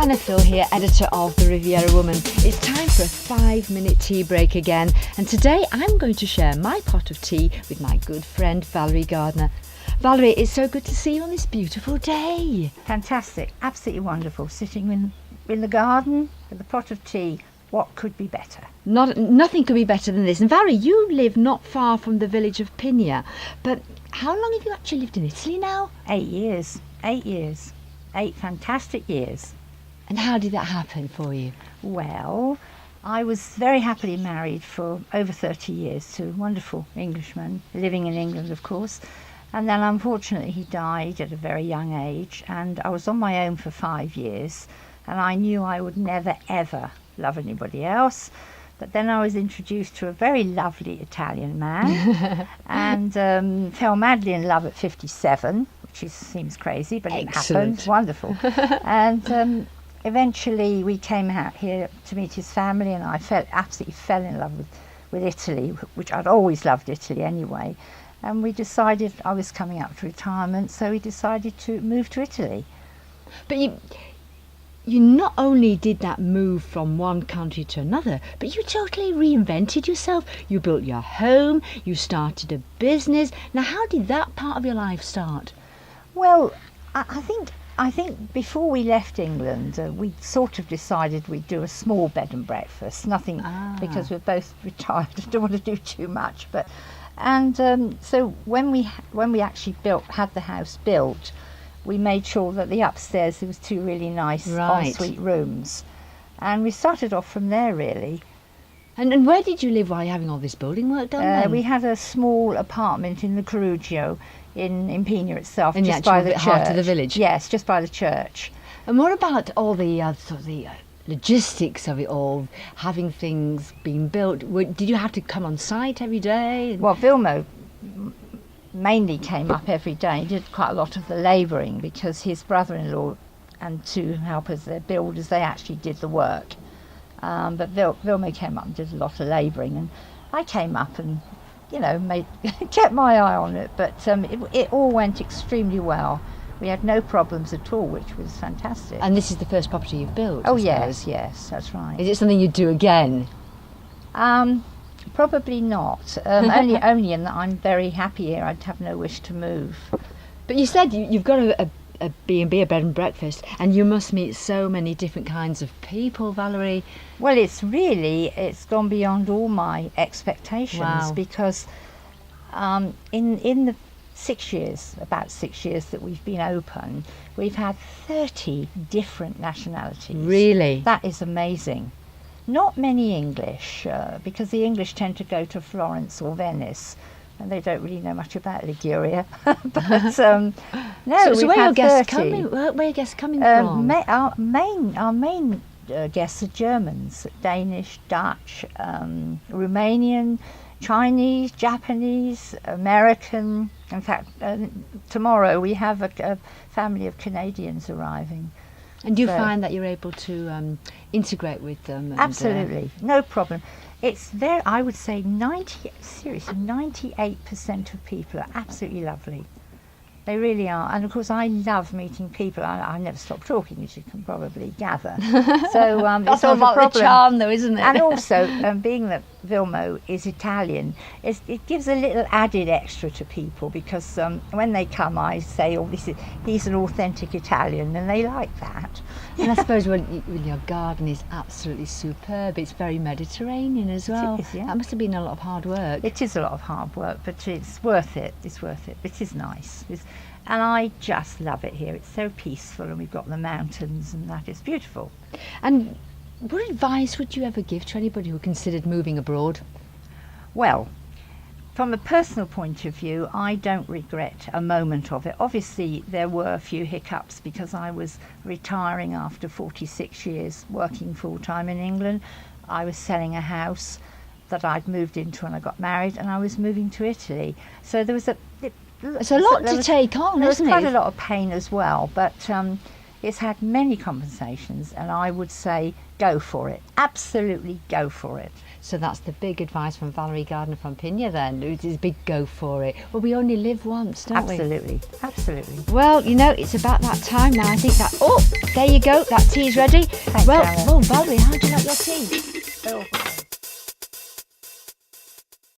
Gardner here, editor of The Riviera Woman. It's time for a 5-minute tea break again, and today I'm going to share my pot of tea with my good friend Valerie Gardner. Valerie, it's so good to see you on this beautiful day. Fantastic, absolutely wonderful. Sitting in the garden with a pot of tea. What could be better? Nothing could be better than this. And Valerie, you live not far from the village of Pigna, but how long have you actually lived in Italy now? 8 years. 8 years. 8 fantastic years. And how did that happen for you? Well, I was very happily married for over 30 years to a wonderful Englishman, living in England, of course. And then unfortunately he died at a very young age, and I was on my own for 5 years, and I knew I would never ever love anybody else. But then I was introduced to a very lovely Italian man and fell madly in love at 57, which seems crazy, but it happened. Wonderful. And eventually we came out here to meet his family, and I absolutely fell in love with Italy, which I'd always loved Italy anyway. And we decided, I was coming up to retirement, so we decided to move to Italy. But you not only did that move from one country to another, but you totally reinvented yourself. You built your home, you started a business. Now, how did that part of your life start? Well, I think before we left England, we sort of decided we'd do a small bed and breakfast. Nothing, because we're both retired. I don't want to do too much, but so when we actually had the house built, we made sure that the upstairs there was 2 really nice ensuite rooms, and we started off from there really. And where did you live while you're having all this building work done then? We had a small apartment in the Corruggio in Pigna itself, in just by the heart church. of the village. Yes, just by the church. And what about all the logistics of it all, having things being built? Did you have to come on site every day? Well, Vilmo mainly came up every day. He did quite a lot of the labouring because his brother-in-law and 2 helpers, they're builders, they actually did the work. But Vilmo came up and did a lot of labouring, and I came up and, kept my eye on it. But it all went extremely well. We had no problems at all, which was fantastic. And this is the first property you've built? Oh, yes, that's right. Is it something you'd do again? Probably not. Only in that I'm very happy here. I'd have no wish to move. But you said you've got a B&B, a bed and breakfast, and you must meet so many different kinds of people, Valerie. Well, it's gone beyond all my expectations. Wow. Because in the about 6 years that we've been open, we've had 30 different nationalities. Really? That is amazing. Not many English, because the English tend to go to Florence or Venice, and they don't really know much about Liguria. But no, so where are your guests coming? Where are your guests coming from? Our main guests are Germans, Danish, Dutch, Romanian, Chinese, Japanese, American. In fact, tomorrow we have a family of Canadians arriving. And do you find that you're able to integrate with them? And, absolutely, no problem. It's I would say 98% of people are absolutely lovely. They really are. And of course I love meeting people. I never stop talking, as you can probably gather. So that's it's all not about the charm though, isn't it? And also, being that Vilmo is Italian, it gives a little added extra to people, because when they come I say, he's an authentic Italian, and they like that. And I suppose your garden is absolutely superb. It's very Mediterranean as well. It is, yeah. That must have been a lot of hard work. It is a lot of hard work, but it's worth it. It's worth it. It is nice. And I just love it here. It's so peaceful, and we've got the mountains, and that is beautiful. And what advice would you ever give to anybody who considered moving abroad? Well, from a personal point of view, I don't regret a moment of it. Obviously, there were a few hiccups because I was retiring after 46 years working full-time in England. I was selling a house that I'd moved into when I got married, and I was moving to Italy. So there was it's a lot to take on, isn't it? There was quite a lot of pain as well, but it's had many compensations, and I would say go for it. Absolutely go for it. So that's the big advice from Valerie Gardner from Pinya then. It's a big go for it. Well, we only live once, don't we? Absolutely. Well, you know, it's about that time now. I think that, oh, there you go, that tea's ready. Thanks, well, Anna. well, Valerie, how do you like your tea? Oh.